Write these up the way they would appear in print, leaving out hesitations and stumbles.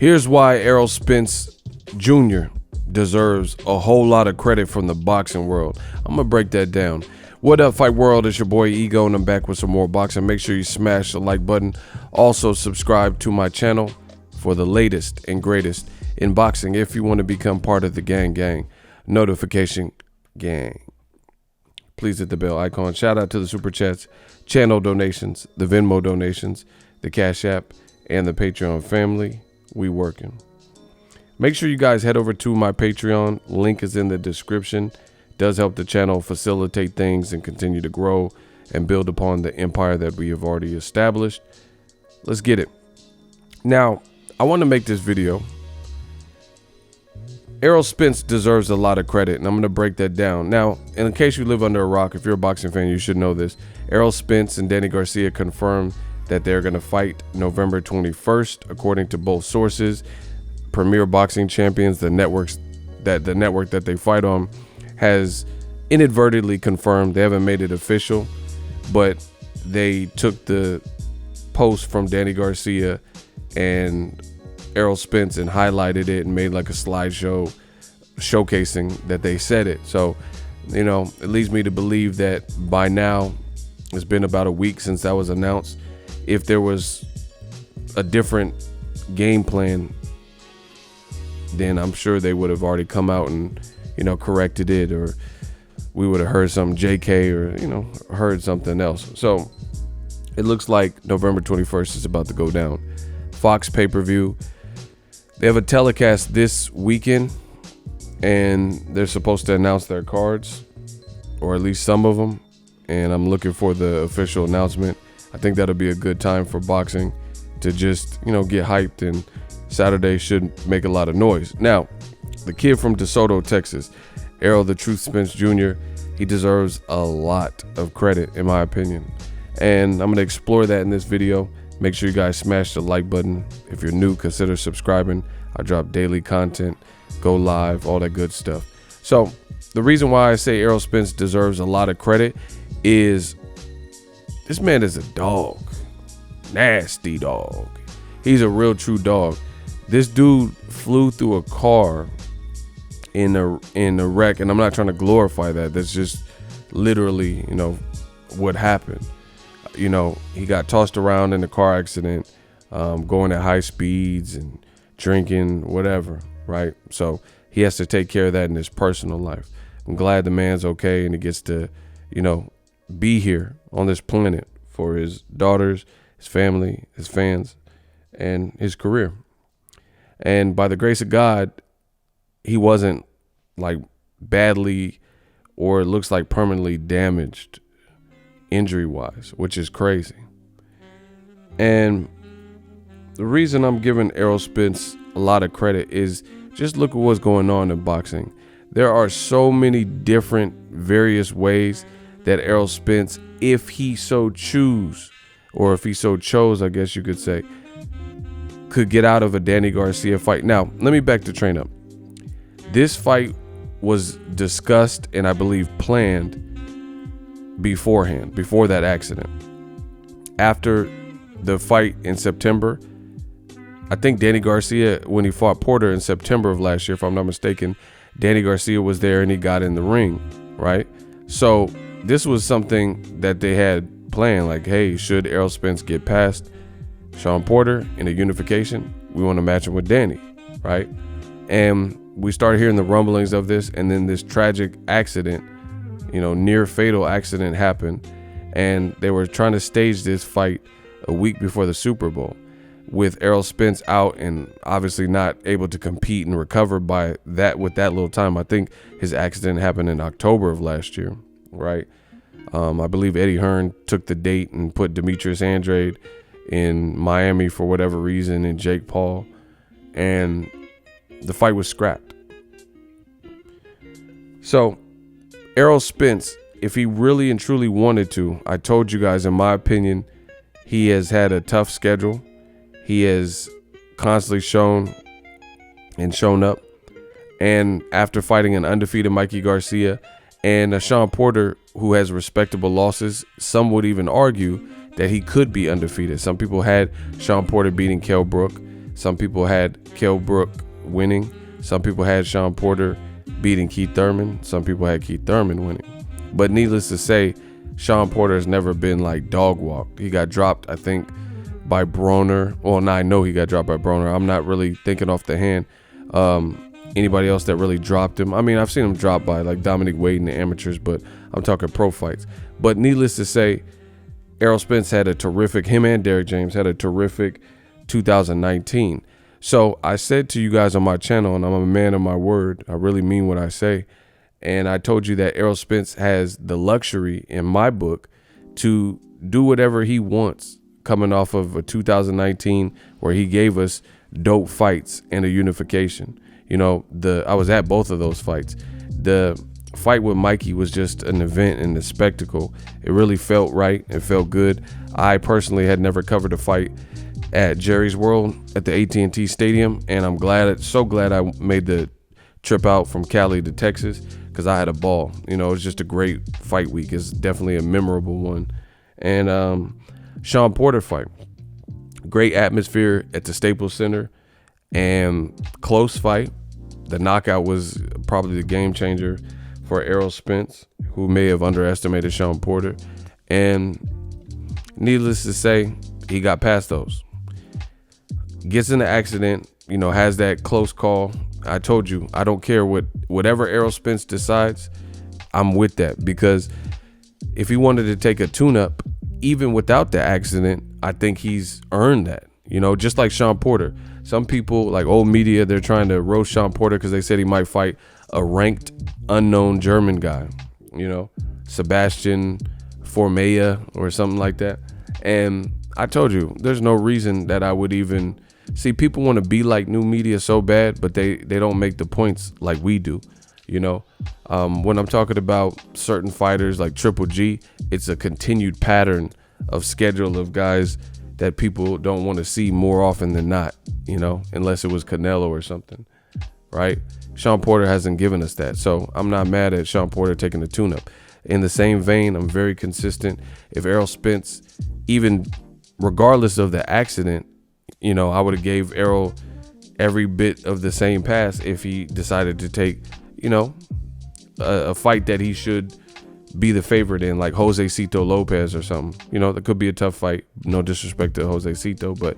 Here's why Errol Spence Jr. deserves a whole lot of credit from the boxing world. I'm gonna break that down. What up, fight world? It's your boy Ego, and I'm back with some more boxing. Make sure you smash the like button. Also subscribe to my channel for the latest and greatest in boxing if you want to become part of the gang notification gang. Please hit the bell icon. Shout out to the super chats, channel donations, the Venmo donations, the Cash App, and the Patreon family. We working. Make sure you guys head over to my Patreon. Link is in the description. Does help the channel facilitate things and continue to grow and build upon the empire that we have already established. Let's get it. Now, I want to make this video. Errol Spence deserves a lot of credit, and I'm going to break that down. Now, in case you live under a rock, if you're a boxing fan, you should know this. Errol Spence and Danny Garcia confirmed that they're going to fight November 21st, according to both sources. Premier Boxing Champions, the network that they fight on, has inadvertently confirmed. They haven't made it official, but they took the post from Danny Garcia and Errol Spence and highlighted it and made like a slideshow showcasing that they said it. So, you know, it leads me to believe that by now, it's been about a week since that was announced. If there was a different game plan, then I'm sure they would have already come out and, you know, corrected it, or we would have heard some JK, or, you know, heard something else. So it looks like November 21st is about to go down. Fox pay-per-view. They have a telecast this weekend, and they're supposed to announce their cards, or at least some of them. And I'm looking for the official announcement. I think that'll be a good time for boxing to just, you know, get hyped, and Saturday should make a lot of noise. Now, the kid from DeSoto, Texas, Errol the Truth Spence Jr., he deserves a lot of credit, in my opinion. And I'm going to explore that in this video. Make sure you guys smash the like button. If you're new, consider subscribing. I drop daily content, go live, all that good stuff. So the reason why I say Errol Spence deserves a lot of credit is this man is a dog. Nasty dog. He's a real true dog. This dude flew through a car in a wreck, and I'm not trying to glorify that. That's just literally, you know, what happened. You know, he got tossed around in a car accident, going at high speeds and drinking, whatever, right? So he has to take care of that in his personal life. I'm glad the man's okay, and he gets to, you know, be here on this planet for his daughters, his family, his fans, and his career. And by the grace of God, he wasn't like badly, or it looks like permanently damaged injury-wise, which is crazy. And the reason I'm giving Errol Spence a lot of credit is just look at what's going on in boxing. There are so many different various ways that Errol Spence, if he so choose, or if he so chose, I guess you could say, could get out of a Danny Garcia fight. Now, let me back the train up. This fight was discussed and I believe planned beforehand, before that accident. After the fight in September, I think Danny Garcia, when he fought Porter in September of last year, if I'm not mistaken, Danny Garcia was there and he got in the ring, right? So this was something that they had planned, like, hey, should Errol Spence get past Sean Porter in a unification, we want to match him with Danny, right? And we started hearing the rumblings of this, and then this tragic accident, you know, near fatal accident happened, and they were trying to stage this fight a week before the Super Bowl, with Errol Spence out and obviously not able to compete and recover by that with that little time. I think his accident happened in October of last year, right? I believe Eddie Hearn took the date and put Demetrius Andrade in Miami for whatever reason, and Jake Paul, and the fight was scrapped. So Errol Spence, if he really and truly wanted to, I told you guys, in my opinion, he has had a tough schedule. He has constantly shown up. And after fighting an undefeated Mikey Garcia and a Sean Porter who has respectable losses, some would even argue that he could be undefeated. Some people had Sean Porter beating Kell Brook. Some people had Kell Brook winning. Some people had Sean Porter beating Keith Thurman. Some people had Keith Thurman winning. But needless to say, Sean Porter has never been like dog walked. He got dropped, I think, by Broner. Well, now I know he got dropped by Broner. I'm not really thinking off the hand. Anybody else that really dropped him. I mean, I've seen him drop by like Dominic Wade in the amateurs, but I'm talking pro fights. But needless to say, Errol Spence had a terrific, him and Derrick James had a terrific 2019. So I said to you guys on my channel, and I'm a man of my word, I really mean what I say. And I told you that Errol Spence has the luxury in my book to do whatever he wants coming off of a 2019 where he gave us dope fights and a unification. You know, I was at both of those fights. The fight with Mikey was just an event and a spectacle. It really felt right. It felt good. I personally had never covered a fight at Jerry's World at the AT&T Stadium, and I'm so glad I made the trip out from Cali to Texas because I had a ball. You know, it was just a great fight week. It's definitely a memorable one. And Sean Porter fight, great atmosphere at the Staples Center and close fight. The knockout was probably the game changer for Errol Spence, who may have underestimated Sean Porter. And needless to say, he got past those. Gets in an accident, you know, has that close call. I told you, I don't care whatever Errol Spence decides, I'm with that. Because if he wanted to take a tune-up, even without the accident, I think he's earned that. You know, just like Sean Porter. Some people, like old media, they're trying to roast Sean Porter because they said he might fight a ranked unknown German guy, you know, Sebastian Formea or something like that. And I told you, there's no reason that I would even see. People want to be like new media so bad, but they don't make the points like we do. You know, when I'm talking about certain fighters like Triple G, it's a continued pattern of schedule of guys that people don't want to see more often than not, you know, unless it was Canelo or something, right? Sean Porter hasn't given us that. So I'm not mad at Sean Porter taking the tune-up. In the same vein, I'm very consistent. If Errol Spence, even regardless of the accident, you know, I would have gave Errol every bit of the same pass if he decided to take, you know, a fight that he should be the favorite in, like Jose Cito Lopez or something. You know, that could be a tough fight. No disrespect to Jose Cito, but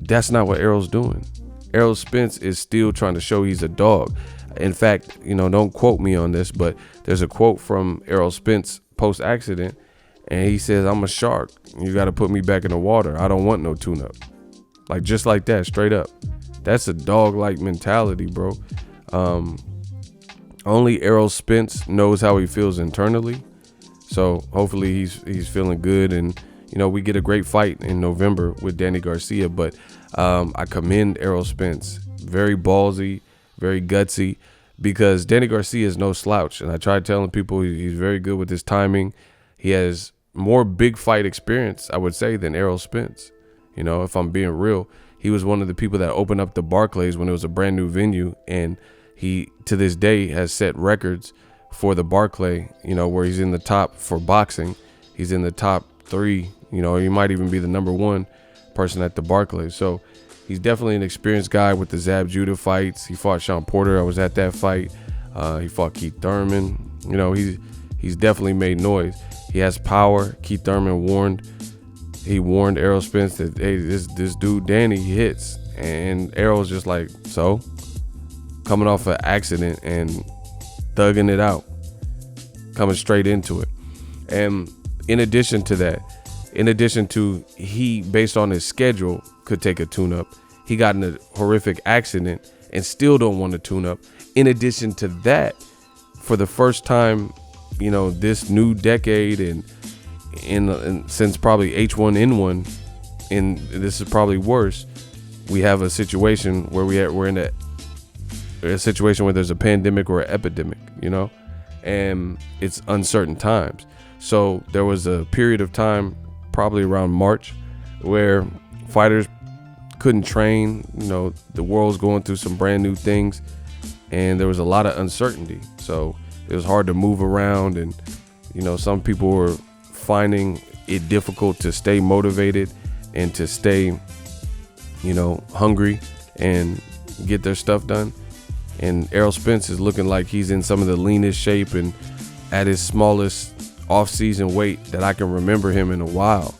that's not what Errol's doing. Errol Spence is still trying to show he's a dog. In fact, you know, don't quote me on this, but there's a quote from Errol Spence post-accident, and he says, "I'm a shark. You got to put me back in the water. I don't want no tune-up." Like, just like that, straight up. That's a dog-like mentality, bro. Only Errol Spence knows how he feels internally. So hopefully he's feeling good, and you know, we get a great fight in November with Danny Garcia. But I commend Errol Spence. Very ballsy, very gutsy, because Danny Garcia is no slouch. And I tried telling people he's very good with his timing. He has more big fight experience, I would say, than Errol Spence. You know, if I'm being real, he was one of the people that opened up the Barclays when it was a brand new venue, and he, to this day, has set records for the Barclay, you know, where he's in the top for boxing. He's in the top 3, you know, he might even be the #1 person at the Barclays. So he's definitely an experienced guy with the Zab Judah fights. He fought Sean Porter. I was at that fight. He fought Keith Thurman. You know, he's definitely made noise. He has power. Keith Thurman warned Errol Spence that, hey, this dude Danny hits, and Errol's just like, so, coming off an accident and thugging it out, coming straight into it. And in addition to that, he, based on his schedule, could take a tune-up. He got in a horrific accident and still don't want to tune up. In addition to that, for the first time, you know, this new decade and since probably H1N1, and this is probably worse, we have a situation where we're in a situation where there's a pandemic or an epidemic, you know, and it's uncertain times. So there was a period of time, probably around March, where fighters couldn't train. You know, the world's going through some brand new things, and there was a lot of uncertainty. So it was hard to move around, and you know, some people were finding it difficult to stay motivated and to stay hungry and get their stuff done. And Errol Spence is looking like he's in some of the leanest shape and at his smallest off-season weight that I can remember him in a while,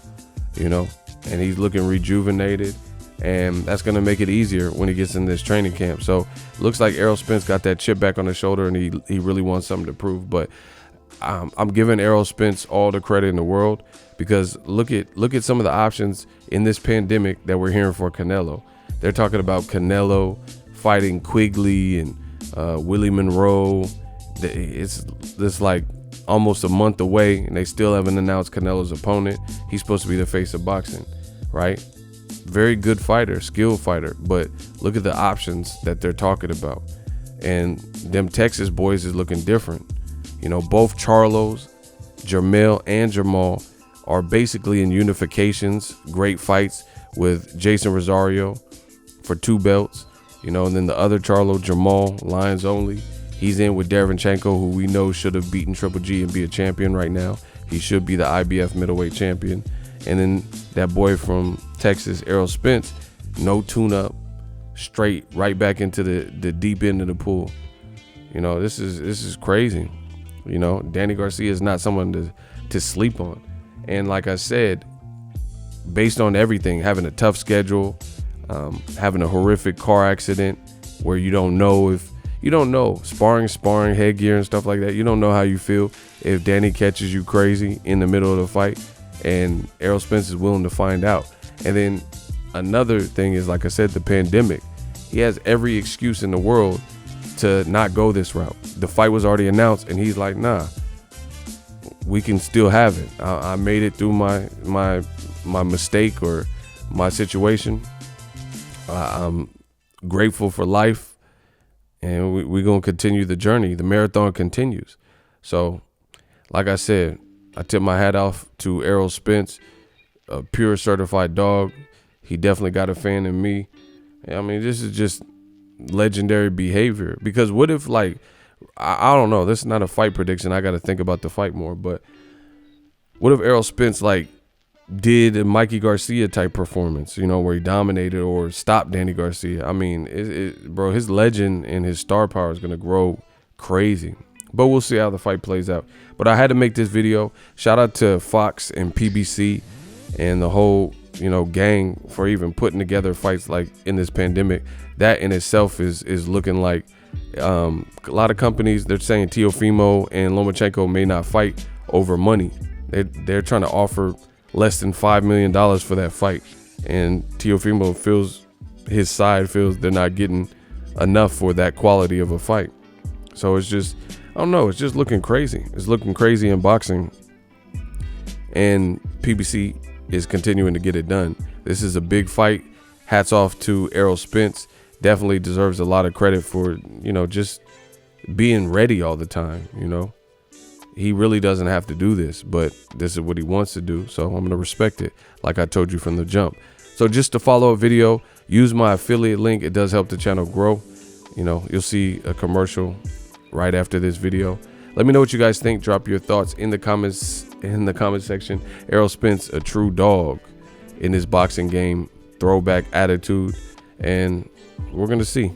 and he's looking rejuvenated, and that's going to make it easier when he gets in this training camp. So looks like Errol Spence got that chip back on his shoulder, and he really wants something to prove. But I'm giving Errol Spence all the credit in the world, because look at some of the options in this pandemic that we're hearing for Canelo. They're talking about Canelo fighting Quigley and Willie Monroe. It's like almost a month away, and they still haven't announced Canelo's opponent. He's supposed to be the face of boxing, right? Very good fighter, skilled fighter, but look at the options that they're talking about. And them Texas boys is looking different. Both Charlos, Jermell and Jamal are basically in unifications, great fights with Jason Rosario for 2 belts, and then the other Charlo, Jamal, Lions only. He's in with Derevyanchenko, who we know should have beaten Triple G and be a champion right now. He should be the IBF middleweight champion. And then that boy from Texas, Errol Spence, no tune-up, straight right back into the deep end of the pool. This is crazy. Danny Garcia is not someone to sleep on. And like I said, based on everything, having a tough schedule, having a horrific car accident where you don't know, sparring headgear and stuff like that. You don't know how you feel if Danny catches you crazy in the middle of the fight, and Errol Spence is willing to find out. And then another thing is, like I said, the pandemic. He has every excuse in the world to not go this route. The fight was already announced, and he's like, nah, we can still have it. I made it through my mistake or my situation. I'm grateful for life. And we're going to continue the journey. The marathon continues. So, like I said, I tip my hat off to Errol Spence, a pure certified dog. He definitely got a fan in me. I mean, this is just legendary behavior. Because what if, I don't know. This is not a fight prediction. I got to think about the fight more. But what if Errol Spence, did a Mikey Garcia type performance, where he dominated or stopped Danny Garcia? I mean, bro, his legend and his star power is going to grow crazy. But we'll see how the fight plays out. But I had to make this video. Shout out to Fox and PBC and the whole, gang for even putting together fights like in this pandemic. That in itself is looking like a lot of companies, they're saying Teofimo and Lomachenko may not fight over money. They're trying to offer less than $5 million for that fight, and Teofimo his side feels they're not getting enough for that quality of a fight. So it's just, I don't know, it's just looking crazy. It's looking crazy in boxing, and PBC is continuing to get it done. This is a big fight. Hats off to Errol Spence. Definitely deserves a lot of credit for just being ready all the time. He really doesn't have to do this, but this is what he wants to do. So I'm going to respect it, like I told you from the jump. So just to follow a video, use my affiliate link. It does help the channel grow. You'll see a commercial right after this video. Let me know what you guys think. Drop your thoughts in the comments section. Errol Spence, a true dog in this boxing game, throwback attitude, and we're going to see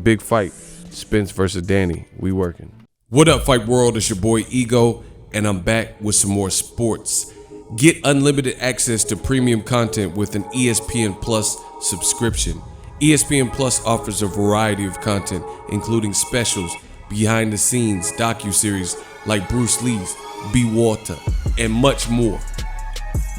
big fight, Spence versus Danny. We working. What up, Fight World? It's your boy Ego, and I'm back with some more sports. Get unlimited access to premium content with an ESPN Plus subscription. ESPN Plus offers a variety of content, including specials, behind the scenes, docuseries like Bruce Lee's Be Water, and much more.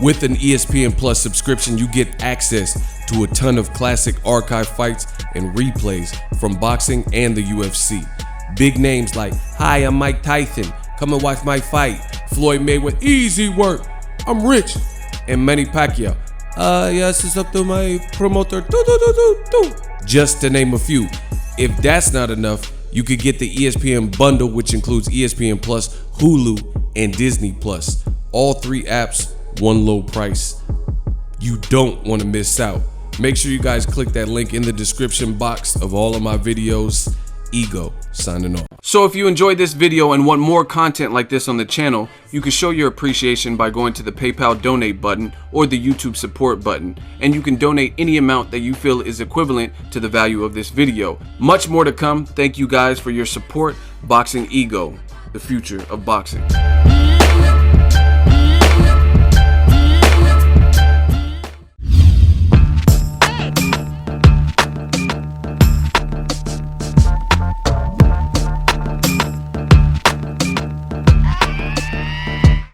With an ESPN Plus subscription, you get access to a ton of classic archive fights and replays from boxing and the UFC. Big names like, hi, I'm Mike Tyson, come and watch my fight. Floyd Mayweather, easy work, I'm rich. And Manny Pacquiao, yes, it's up to my promoter, just to name a few. If that's not enough, you could get the ESPN bundle, which includes ESPN Plus, Hulu, and Disney Plus. All 3 apps, one low price. You don't want to miss out. Make sure you guys click that link in the description box of all of my videos. Ego signing off. So if you enjoyed this video and want more content like this on the channel, you can show your appreciation by going to the PayPal donate button or the YouTube support button, and you can donate any amount that you feel is equivalent to the value of this video. Much more to come. Thank you guys for your support. Boxingego, the future of boxing.